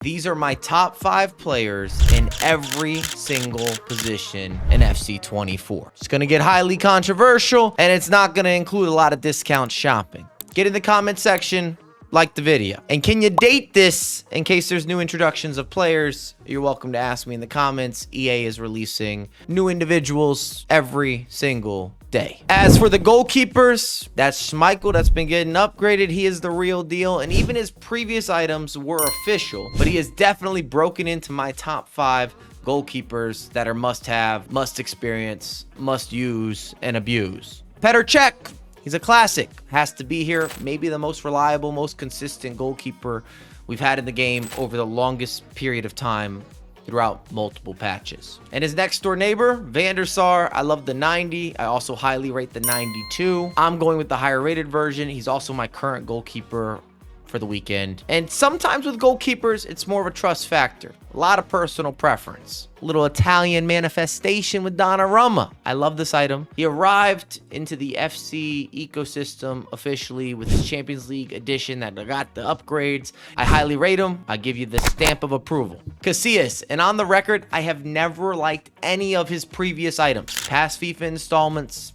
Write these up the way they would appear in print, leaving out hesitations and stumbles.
These are my top 5 players in every single position in FC24. It's going to get highly controversial, and it's not going to include a lot of discount shopping. Get in the comment section, like the video. And can you date this in case there's new introductions of players? You're welcome to ask me in the comments. EA is releasing new individuals every single day. As for the goalkeepers, that's Schmeichel that's been getting upgraded. He is the real deal, and even his previous items were official, but he has definitely broken into my top 5 goalkeepers that are must-have, must-experience, must-use, and abuse. Petr Cech, he's a classic, has to be here. Maybe the most reliable, most consistent goalkeeper we've had in the game over the longest period of time throughout multiple patches. And his next door neighbor, Van der Sar, I love the 90. I also highly rate the 92. I'm going with the higher rated version. He's also my current goalkeeper for the weekend. And sometimes with goalkeepers, it's more of a trust factor. A lot of personal preference. A little Italian manifestation with Donnarumma. I love this item. He arrived into the FC ecosystem officially with his Champions League edition that got the upgrades. I highly rate him. I give you the stamp of approval. Casillas, and on the record, I have never liked any of his previous items. Past FIFA installments,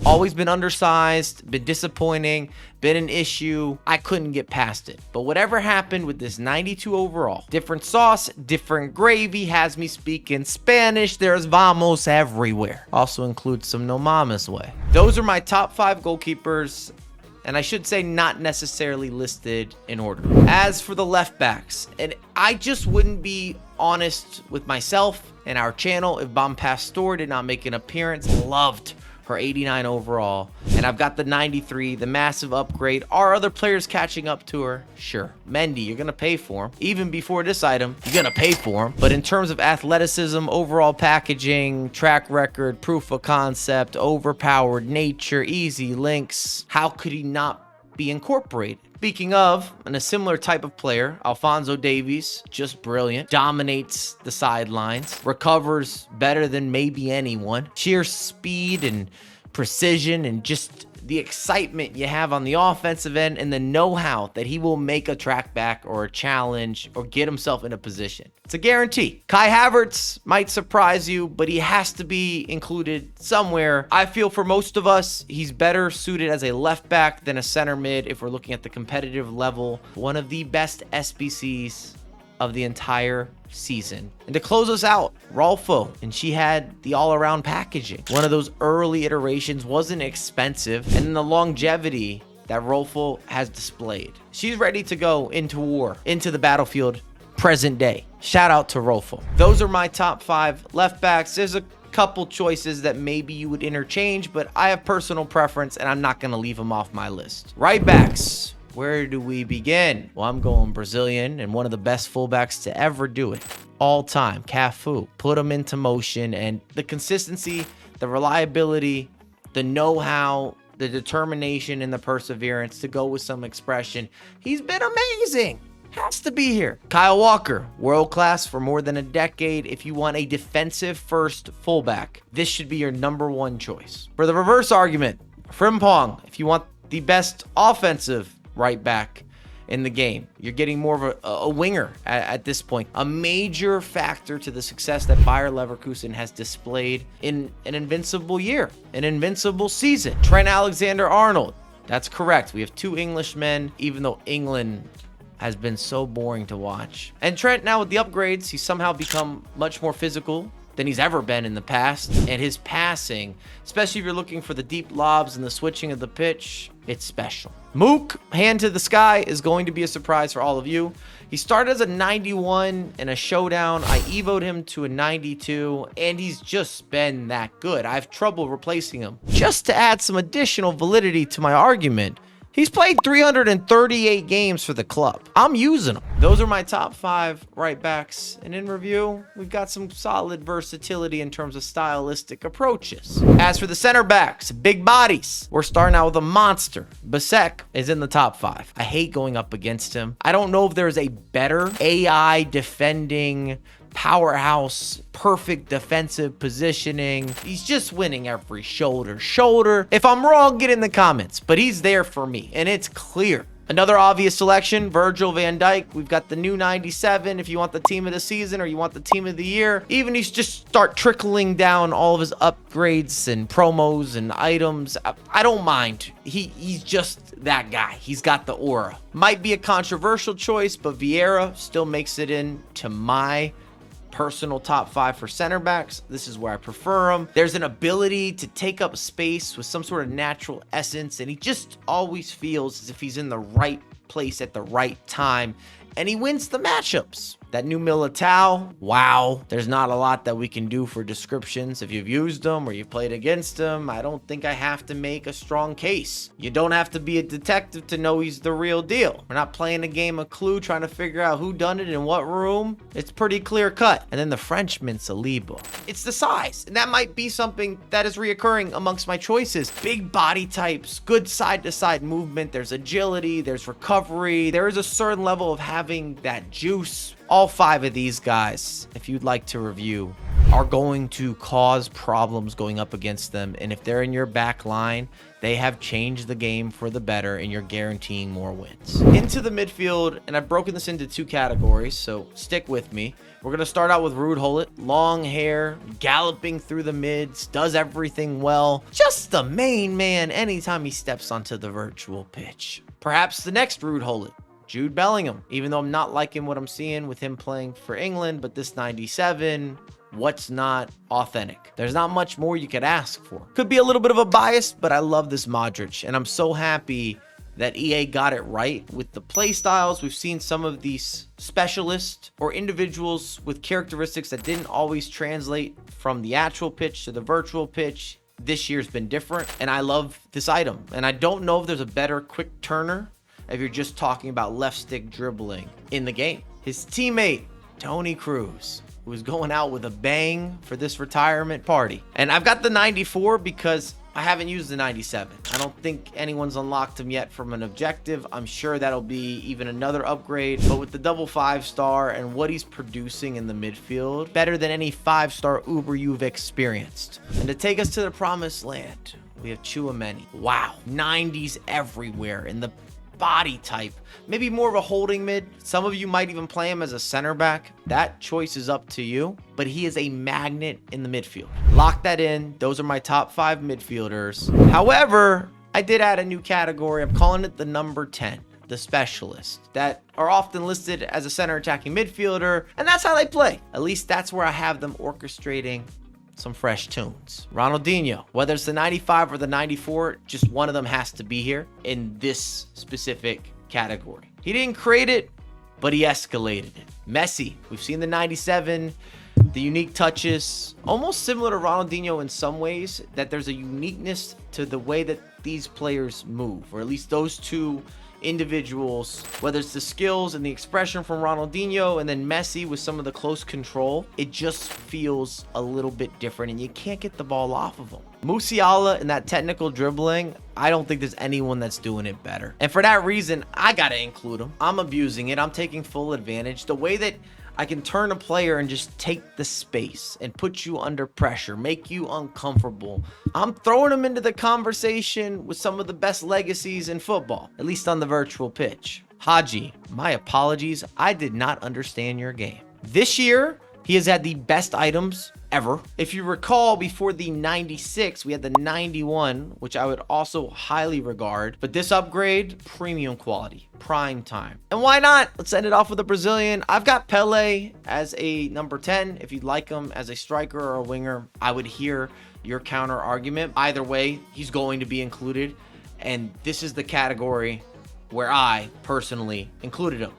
always been undersized, been disappointing, been an issue. I couldn't get past it. But whatever happened with this 92 overall, different sauce, different gravy, has me speaking Spanish. There's vamos everywhere. Also includes some no mama's way. Those are my top 5 goalkeepers, and I should say not necessarily listed in order. As for the left backs, and I just wouldn't be honest with myself and our channel if Bon Pastor did not make an appearance. Loved her 89 overall, and I've got the 93, the massive upgrade. Are other players catching up to her? Sure. Mendy, you're gonna pay for him. Even before this item, you're gonna pay for him. But in terms of athleticism, overall packaging, track record, proof of concept, overpowered nature, easy links, how could he not be incorporated? Speaking of, and a similar type of player, Alphonso Davies, just brilliant, dominates the sidelines, recovers better than maybe anyone. Sheer speed and precision and just the excitement you have on the offensive end and the know-how that he will make a track back or a challenge or get himself in a position. It's a guarantee. Kai Havertz might surprise you, but he has to be included somewhere. I feel for most of us, he's better suited as a left back than a center mid if we're looking at the competitive level. One of the best SBCs of the entire season. And to close us out, Rolfo, and she had the all-around packaging. One of those early iterations, wasn't expensive, and then the longevity that Rolfo has displayed. She's ready to go into war, into the battlefield, present day. Shout out to Rolfo. Those are my top 5 left backs. There's a couple choices that maybe you would interchange, but I have personal preference and I'm not going to leave them off my list. Right backs. Where do we begin? Well, I'm going Brazilian and one of the best fullbacks to ever do it. All time, Cafu. Put him into motion, and the consistency, the reliability, the know-how, the determination, and the perseverance to go with some expression. He's been amazing. Has to be here. Kyle Walker, world class for more than a decade. If you want a defensive first fullback, this should be your #1 choice. For the reverse argument, Frimpong, if you want the best offensive right back in the game, you're getting more of a winger at this point. A major factor to the success that Bayer Leverkusen has displayed in an invincible year, an invincible season. Trent Alexander-Arnold, that's correct. We have 2 Englishmen, even though England has been so boring to watch. And Trent, now with the upgrades, he's somehow become much more physical than he's ever been in the past. And his passing, especially if you're looking for the deep lobs and the switching of the pitch, it's special. Mook, hand to the sky, is going to be a surprise for all of you. He started as a 91 in a showdown. I evoed him to a 92, and he's just been that good. I have trouble replacing him. Just to add some additional validity to my argument, he's played 338 games for the club. I'm using them. Those are my top 5 right backs. And in review, we've got some solid versatility in terms of stylistic approaches. As for the center backs, big bodies, we're starting out with a monster. Basek is in the top 5. I hate going up against him. I don't know if there's a better AI defending powerhouse, perfect defensive positioning. He's just winning every shoulder. If I'm wrong, get in the comments, but he's there for me, and it's clear. Another obvious selection, Virgil van Dijk. We've got the new 97 if you want the team of the season or you want the team of the year. Even you just start trickling down all of his upgrades and promos and items. I don't mind. He's just that guy. He's got the aura. Might be a controversial choice, but Vieira still makes it into my personal top 5 for center backs. This is where I prefer him. There's an ability to take up space with some sort of natural essence, and he just always feels as if he's in the right place at the right time, and he wins the matchups. That new Militao, wow. There's not a lot that we can do for descriptions. If you've used them or you've played against him, I don't think I have to make a strong case. You don't have to be a detective to know he's the real deal. We're not playing a game of Clue trying to figure out who done it in what room. It's pretty clear cut. And then the Frenchman, Saliba. It's the size, and that might be something that is reoccurring amongst my choices. Big body types, good side-to-side movement. There's agility, there's recovery. There is a certain level of having that juice. All 5 of these guys, if you'd like to review, are going to cause problems going up against them. And if they're in your back line, they have changed the game for the better, and you're guaranteeing more wins. Into the midfield, and I've broken this into 2 categories, so stick with me. We're going to start out with Ruud Gullit. Long hair, galloping through the mids, does everything well. Just the main man anytime he steps onto the virtual pitch. Perhaps the next Ruud Gullit, Jude Bellingham, even though I'm not liking what I'm seeing with him playing for England, but this 97, what's not authentic? There's not much more you could ask for. Could be a little bit of a bias, but I love this Modric, and I'm so happy that EA got it right with the play styles. We've seen some of these specialists or individuals with characteristics that didn't always translate from the actual pitch to the virtual pitch. This year's been different, and I love this item. And I don't know if there's a better quick turner if you're just talking about left stick dribbling in the game. His teammate, Toni Kroos, who is going out with a bang for this retirement party. And I've got the 94 because I haven't used the 97. I don't think anyone's unlocked him yet from an objective. I'm sure that'll be even another upgrade, but with the double 5-star and what he's producing in the midfield, better than any 5-star Uber you've experienced. And to take us to the promised land, we have Tchouaméni. Wow, 90s everywhere in the body type, maybe more of a holding mid. Some of you might even play him as a center back. That choice is up to you, but he is a magnet in the midfield. Lock that in. Those are my top 5 midfielders. However, I did add a new category. I'm calling it the number 10, the specialist, that are often listed as a center attacking midfielder, and that's how they play. At least that's where I have them orchestrating some fresh tunes. Ronaldinho, whether it's the 95 or the 94, just one of them has to be here in this specific category. He didn't create it, but he escalated it. Messi, we've seen the 97, the unique touches, almost similar to Ronaldinho in some ways, that there's a uniqueness to the way that these players move, or at least those two individuals, whether it's the skills and the expression from Ronaldinho and then Messi with some of the close control. It just feels a little bit different, and you can't get the ball off of him. Musiala and that technical dribbling, I don't think there's anyone that's doing it better. And for that reason, I gotta include him. I'm abusing it. I'm taking full advantage. The way that I can turn a player and just take the space and put you under pressure, make you uncomfortable. I'm throwing him into the conversation with some of the best legacies in football, at least on the virtual pitch. Haji, my apologies. I did not understand your game. This year, he has had the best items ever. If you recall, before the 96, we had the 91, which I would also highly regard. But this upgrade, premium quality, prime time. And why not? Let's end it off with a Brazilian. I've got Pele as a number 10. If you'd like him as a striker or a winger, I would hear your counter argument. Either way, he's going to be included. And this is the category where I personally included him.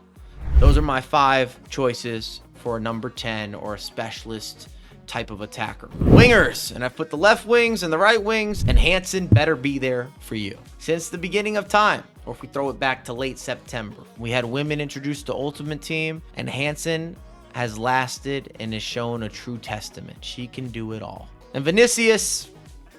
Those are my 5 choices for a number 10 or a specialist type of attacker. Wingers, and I've put the left wings and the right wings, and Hansen better be there for you. Since the beginning of time, or if we throw it back to late September, we had women introduced to Ultimate Team, and Hansen has lasted and has shown a true testament. She can do it all. And Vinicius,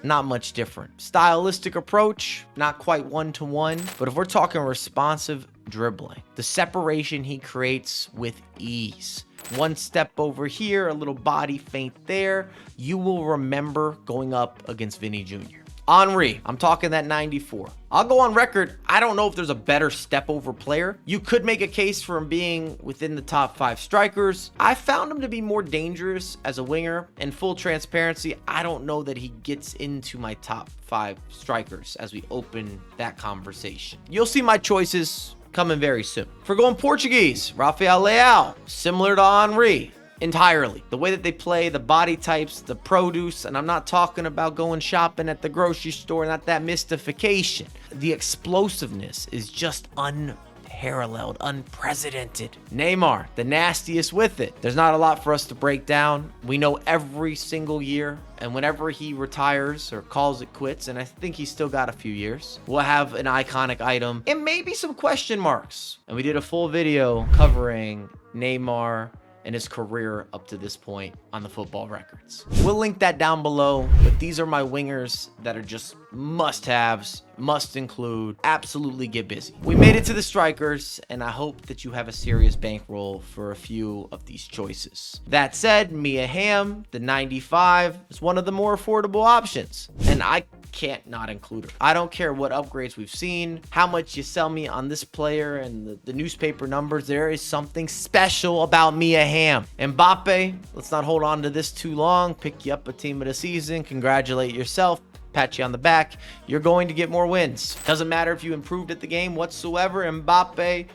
not much different. Stylistic approach, not quite one-to-one, but if we're talking responsive dribbling, the separation he creates with ease. One step over here, a little body feint there. You will remember going up against Vinny Jr. Henry, I'm talking that 94. I'll go on record. I don't know if there's a better step over player. You could make a case for him being within the top 5 strikers. I found him to be more dangerous as a winger. In full transparency, I don't know that he gets into my top 5 strikers as we open that conversation. You'll see my choices coming very soon. For going Portuguese, Rafael Leao, similar to Henry. Entirely. The way that they play, the body types, the produce, and I'm not talking about going shopping at the grocery store, not that mystification. The explosiveness is just unparalleled, unprecedented. Neymar, the nastiest with it. There's not a lot for us to break down. We know every single year, and whenever he retires or calls it quits, and I think he's still got a few years, we'll have an iconic item and maybe some question marks. And we did a full video covering Neymar and his career up to this point on the Football Records. We'll link that down below, but these are my wingers that are just must-haves, must include, absolutely get busy. We made it to the strikers, and I hope that you have a serious bankroll for a few of these choices. That said, Mia Hamm, the 95, is one of the more affordable options, and I can't not include her. I don't care what upgrades we've seen, how much you sell me on this player and the newspaper numbers. There is something special about Mia Hamm. Mbappe, let's not hold on to this too long. Pick you up a team of the season. Congratulate yourself. Pat you on the back. You're going to get more wins. Doesn't matter if you improved at the game whatsoever. Mbappe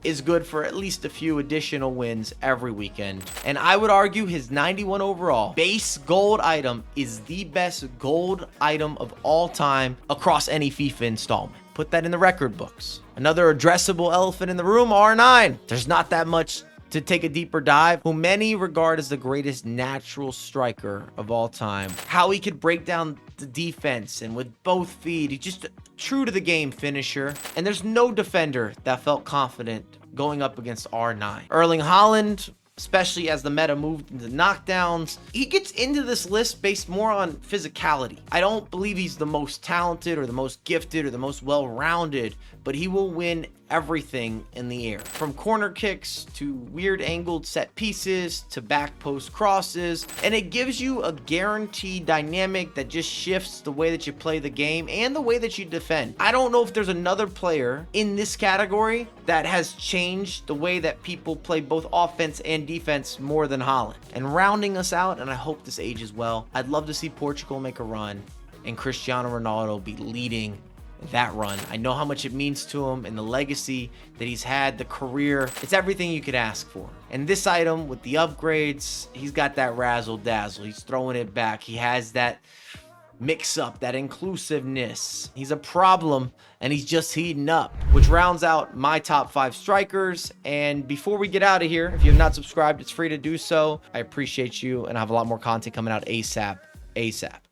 is good for at least a few additional wins every weekend. And I would argue his 91 overall base gold item is the best gold item of all time across any FIFA installment. Put that in the record books. Another addressable elephant in the room, R9. There's not that much to take a deeper dive, who many regard as the greatest natural striker of all time. How he could break down the defense, and with both feet, he's just a true to the game finisher. And there's no defender that felt confident going up against R9. Erling Haaland, especially as the meta moved into knockdowns, he gets into this list based more on physicality. I don't believe he's the most talented or the most gifted or the most well-rounded, but he will win everything in the air, from corner kicks to weird angled set pieces to back post crosses, and it gives you a guaranteed dynamic that just shifts the way that you play the game and the way that you defend. I don't know if there's another player in this category that has changed the way that people play both offense and defense more than Haaland. And rounding us out, and I hope this ages well, I'd love to see Portugal make a run and Cristiano Ronaldo be leading that run. I know how much it means to him and the legacy that he's had, the career. It's everything you could ask for. And this item with the upgrades, he's got that razzle dazzle. He's throwing it back. He has that mix up, that inclusiveness. He's a problem, and he's just heating up, which rounds out my top 5 strikers. And before we get out of here, if you have not subscribed, it's free to do so. I appreciate you, and I have a lot more content coming out ASAP.